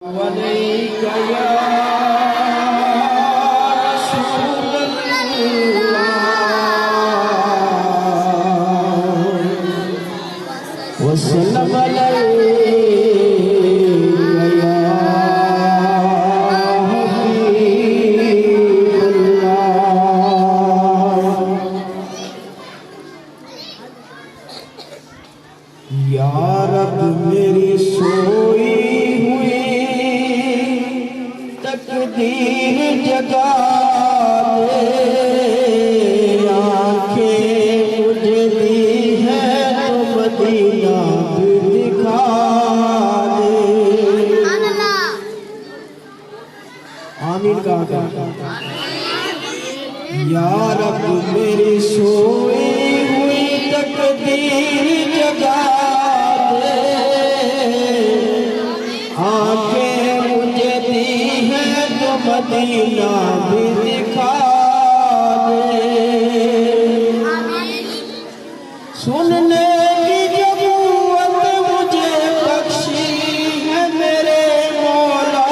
वलैका या रसूल अल्लाह वसल्लम अलैका या हबीब अल्लाह। या रब मेरी सोई तकदीर जगा दे, आंखें मुझे दी है तो मदीना भी दिखा दे। आमीन कहा। या रब मेरी सोई हुई तकदीर जगा दे, आंखें मुझे दी है तो मदीना भी दिखा दे। सुनने की जरूरत मुझे बख्शी है मेरे मौला,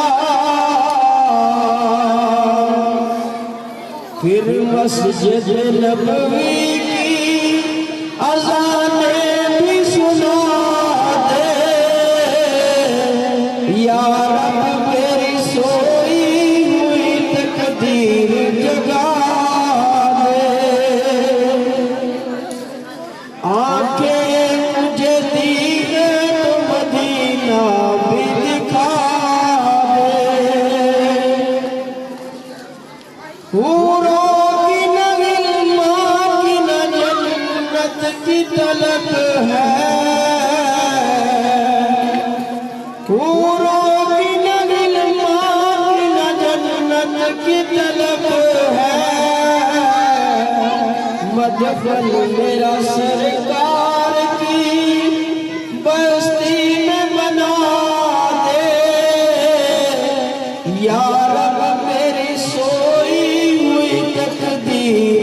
फिर मस्जिद नबवी की अज़ाने भी सुना दे। या रब मेरी सोई हुई तकदीर जगा दे, आंखें मुझे दी है तो मदीना भी दिखा दे। हूरों की न इल्मा की न जन्नत की तलब है, हूरों की न इल्मा की न जन्नत की तलब है। मदफन मेरा सरकार की बस्ती में बना दे। या रब मेरी सोई हुई तकदीर